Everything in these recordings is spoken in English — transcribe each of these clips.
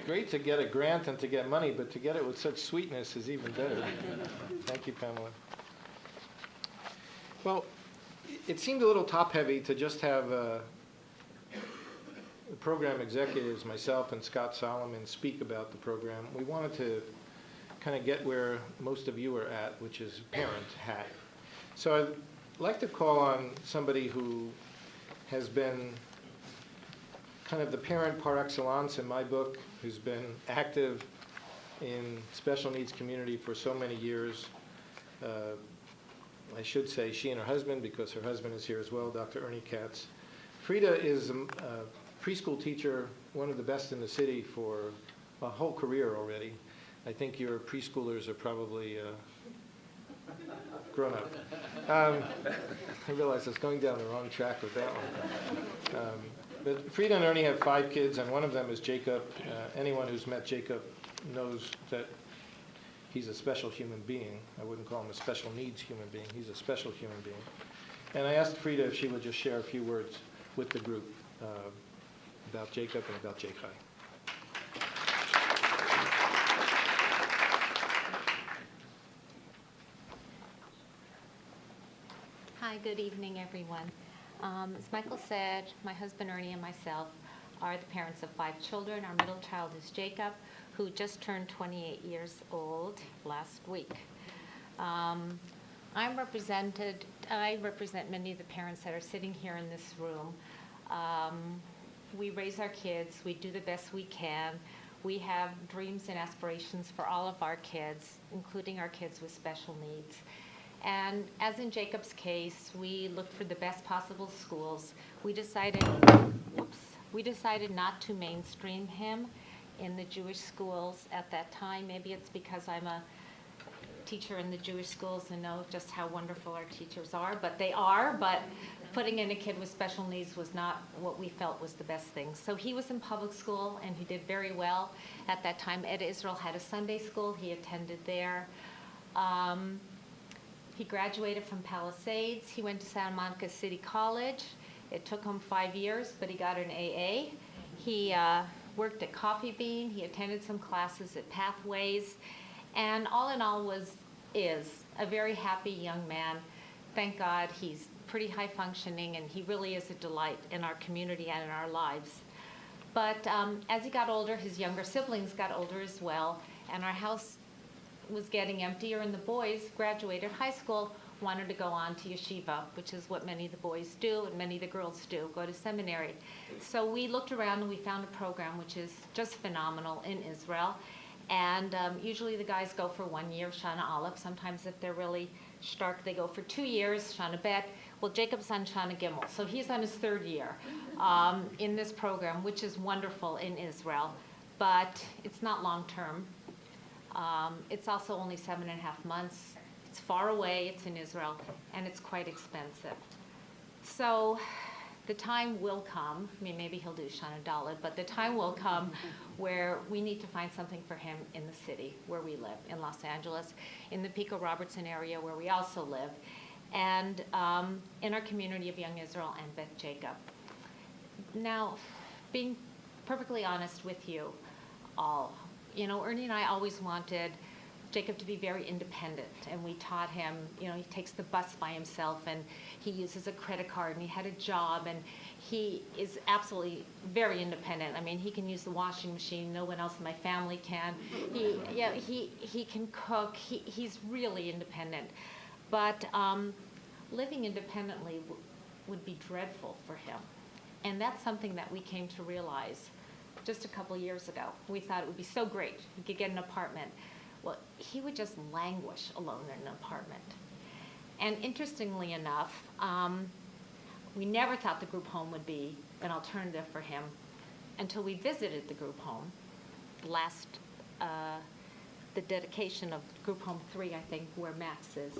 great to get a grant and to get money, but to get it with such sweetness is even better. Thank you, Pamela. Well, it seemed a little top-heavy to just have the program executives, myself and Scott Solomon, speak about the program. We wanted to kind of get where most of you are at, which is parent hat. So I'd like to call on somebody who has been kind of the parent par excellence in my book, who's been active in special needs community for so many years. I should say she and her husband, because her husband is here as well, Dr. Ernie Katz. Frida is a preschool teacher, one of the best in the city for a whole career already. I think your preschoolers are probably grown up. I realize I was going down the wrong track with that one. But Frida and Ernie have 5 kids, and one of them is Jacob. Anyone who's met Jacob knows that he's a special human being. I wouldn't call him a special needs human being. He's a special human being. And I asked Frida if she would just share a few words with the group about Jacob and about Jake-Hi. Hi, good evening, everyone. As Michael said, my husband Ernie and myself are the parents of 5 children. Our middle child is Jacob, who just turned 28 years old last week. I represent many of the parents that are sitting here in this room. We raise our kids, we do the best we can. We have dreams and aspirations for all of our kids, including our kids with special needs. And as in Jacob's case, we looked for the best possible schools. We decided not to mainstream him in the Jewish schools at that time. Maybe it's because I'm a teacher in the Jewish schools and know just how wonderful our teachers are, but they are, but putting in a kid with special needs was not what we felt was the best thing. So he was in public school and he did very well. At that time, Etta Israel had a Sunday school. He attended there. He graduated from Palisades. He went to Santa Monica City College. It took him 5 years, but he got an AA. He worked at Coffee Bean. He attended some classes at Pathways. And all in all is a very happy young man. Thank God he's pretty high functioning, and he really is a delight in our community and in our lives. But as he got older, his younger siblings got older as well, and our house was getting emptier, and the boys graduated high school, wanted to go on to yeshiva, which is what many of the boys do and many of the girls do, go to seminary. So we looked around and we found a program which is just phenomenal in Israel. And usually the guys go for 1 year, Shana Aleph. Sometimes if they're really stark, they go for 2 years, Shana Bet. Well, Jacob's on Shana Gimel, so he's on his 3rd year in this program, which is wonderful in Israel. But it's not long term. It's also only 7.5 months. It's far away, it's in Israel, and it's quite expensive. So the time will come, I mean, maybe he'll do Shana Dalet, but the time will come where we need to find something for him in the city where we live, in Los Angeles, in the Pico Robertson area where we also live, and in our community of Young Israel and Beth Jacob. Now, being perfectly honest with you all, you know, Ernie and I always wanted Jacob to be very independent, and we taught him, you know, he takes the bus by himself, and he uses a credit card, and he had a job, and he is absolutely very independent. I mean, he can use the washing machine, no one else in my family can. He can cook, he's really independent. But living independently would be dreadful for him. And that's something that we came to realize just a couple of years ago. We thought it would be so great. He could get an apartment. Well, he would just languish alone in an apartment. And interestingly enough, we never thought the group home would be an alternative for him until we visited the group home. The dedication of group home 3, I think, where Max is.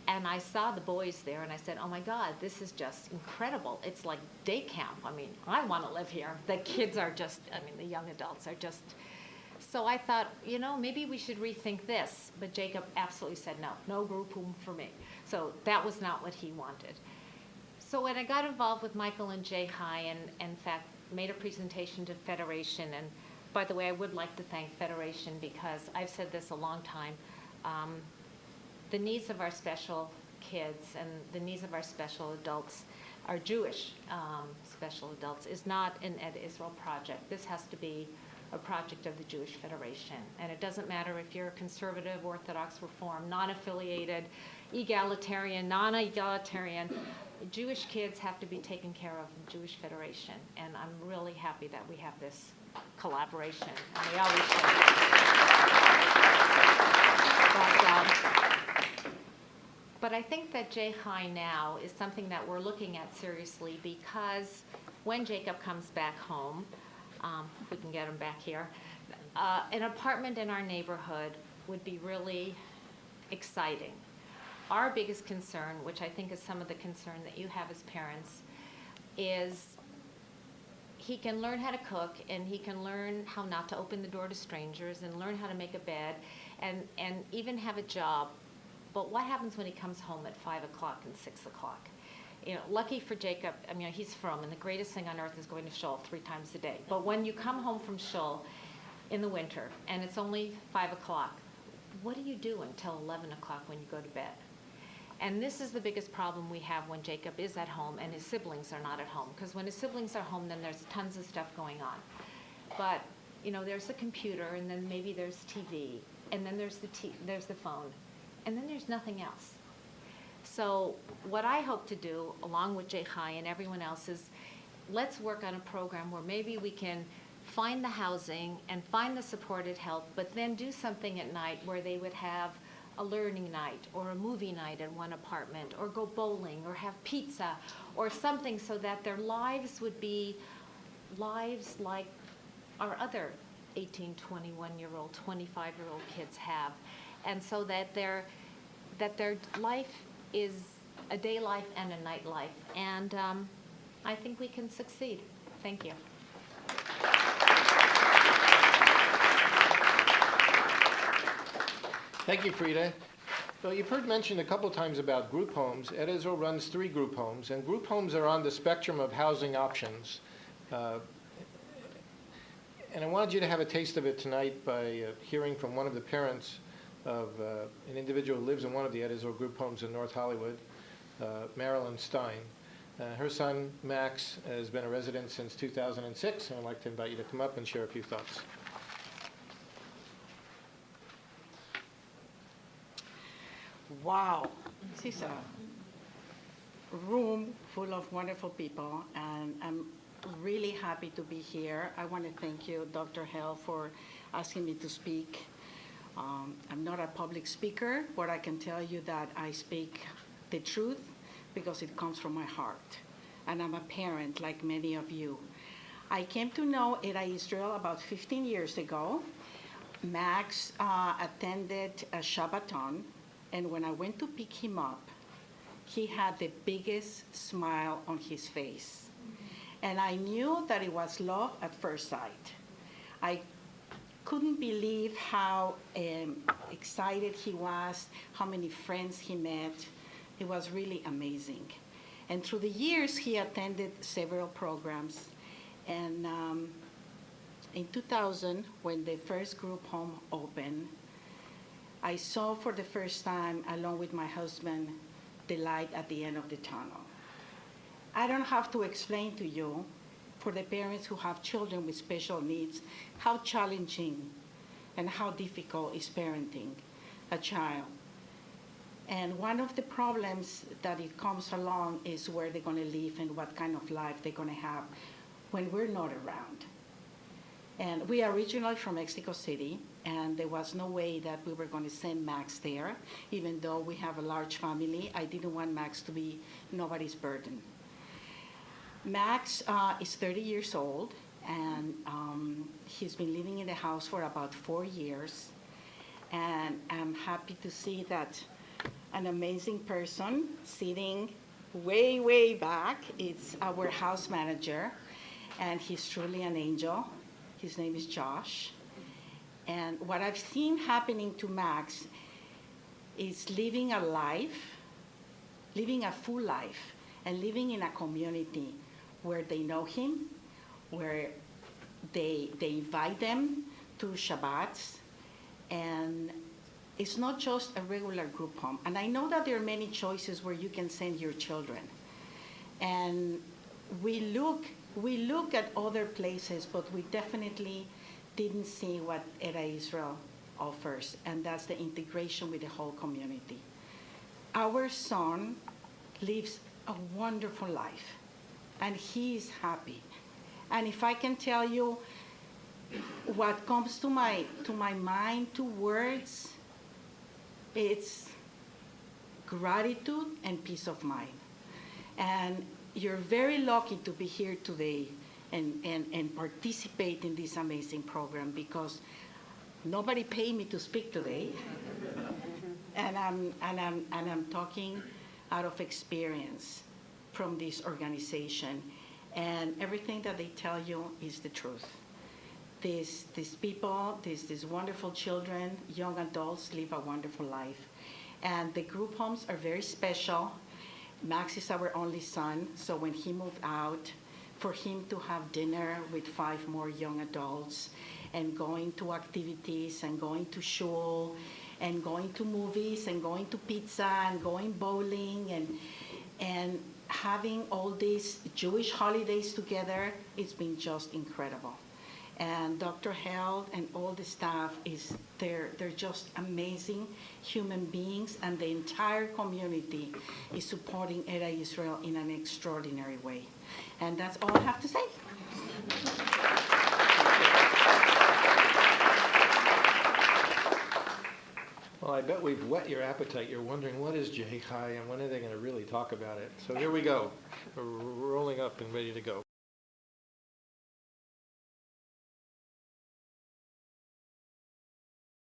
And I saw the boys there, and I said, oh my God, this is just incredible. It's like day camp. I mean, I want to live here. The kids are just, I mean, the young adults are just. So I thought, you know, maybe we should rethink this. But Jacob absolutely said, no, no group home for me. So that was not what he wanted. So when I got involved with Michael and Jay High, and in fact made a presentation to Federation and by the way, I would like to thank Federation because I've said this a long time. The needs of our special kids and the needs of our special adults, our Jewish special adults, is not an Etta Israel project. This has to be a project of the Jewish Federation. And it doesn't matter if you're conservative, Orthodox, Reform, non-affiliated, egalitarian, non-egalitarian. Jewish kids have to be taken care of in the Jewish Federation. And I'm really happy that we have this collaboration. And we always should. But I think that J-High now is something that we're looking at seriously because when Jacob comes back home, if we can get him back here, an apartment in our neighborhood would be really exciting. Our biggest concern, which I think is some of the concern that you have as parents, is he can learn how to cook and he can learn how not to open the door to strangers and learn how to make a bed and even have a job. But what happens when he comes home at 5 o'clock and 6 o'clock? You know, lucky for Jacob, I mean, he's from, and the greatest thing on earth is going to shul 3 times a day. But when you come home from shul in the winter and it's only 5 o'clock, what do you do until 11 o'clock when you go to bed? And this is the biggest problem we have when Jacob is at home and his siblings are not at home. Because when his siblings are home, then there's tons of stuff going on. But, you know, there's the computer, and then maybe there's TV, and then there's the phone, and then there's nothing else. So what I hope to do, along with J-High and everyone else, is let's work on a program where maybe we can find the housing and find the supported help, but then do something at night where they would have a learning night or a movie night in one apartment, or go bowling, or have pizza, or something, so that their lives would be lives like our other 18, 21-year-old, 25-year-old kids have, and so that their life is a day life and a night life. And I think we can succeed. Thank you. Thank you, Frida. Well, you've heard mentioned a couple times about group homes. Etta Israel runs 3 group homes, and group homes are on the spectrum of housing options. And I wanted you to have a taste of it tonight by hearing from one of the parents of an individual who lives in one of the Etta Israel group homes in North Hollywood, Marilyn Stein. Her son, Max, has been a resident since 2006, and I'd like to invite you to come up and share a few thoughts. Wow, this is a room full of wonderful people, and I'm really happy to be here. I want to thank you, Dr. Hell, for asking me to speak. I'm not a public speaker, but I can tell you that I speak the truth because it comes from my heart. And I'm a parent like many of you. I came to know Etta Israel about 15 years ago. Max attended a Shabbaton, and when I went to pick him up, he had the biggest smile on his face. And I knew that it was love at first sight. I couldn't believe how excited he was, how many friends he met. It was really amazing. And through the years, he attended several programs. And in 2000, when the first group home opened, I saw for the first time, along with my husband, the light at the end of the tunnel. I don't have to explain to you, for the parents who have children with special needs, how challenging and how difficult is parenting a child. And one of the problems that it comes along is where they're going to live and what kind of life they're going to have when we're not around. And we are originally from Mexico City, and there was no way that we were going to send Max there. Even though we have a large family, I didn't want Max to be nobody's burden. Max is 30 years old, and he's been living in the house for about 4 years. And I'm happy to see that an amazing person sitting way, way back. It's our house manager, and he's truly an angel. His name is Josh. And what I've seen happening to Max is living a life, living a full life, and living in a community where they know him, where they invite them to Shabbats, and it's not just a regular group home. And I know that there are many choices where you can send your children. And we look at other places, but we definitely didn't see what Etta Israel offers, and that's the integration with the whole community. Our son lives a wonderful life, and he is happy. And if I can tell you what comes to my mind, to words, it's gratitude and peace of mind. And you're very lucky to be here today and participate in this amazing program, because nobody paid me to speak today. And I'm talking out of experience from this organization. And everything that they tell you is the truth. These people, these wonderful children, young adults live a wonderful life. And the group homes are very special. Max is our only son, so when he moved out, for him to have dinner with 5 more young adults and going to activities and going to shul and going to movies and going to pizza and going bowling and having all these Jewish holidays together, it's been just incredible. And Dr. Held and all the staff, they're just amazing human beings, and the entire community is supporting Etta Israel in an extraordinary way. And that's all I have to say. Well, I bet we've whet your appetite. You're wondering, what is Jehai and when are they going to really talk about it? So here we go. We're rolling up and ready to go.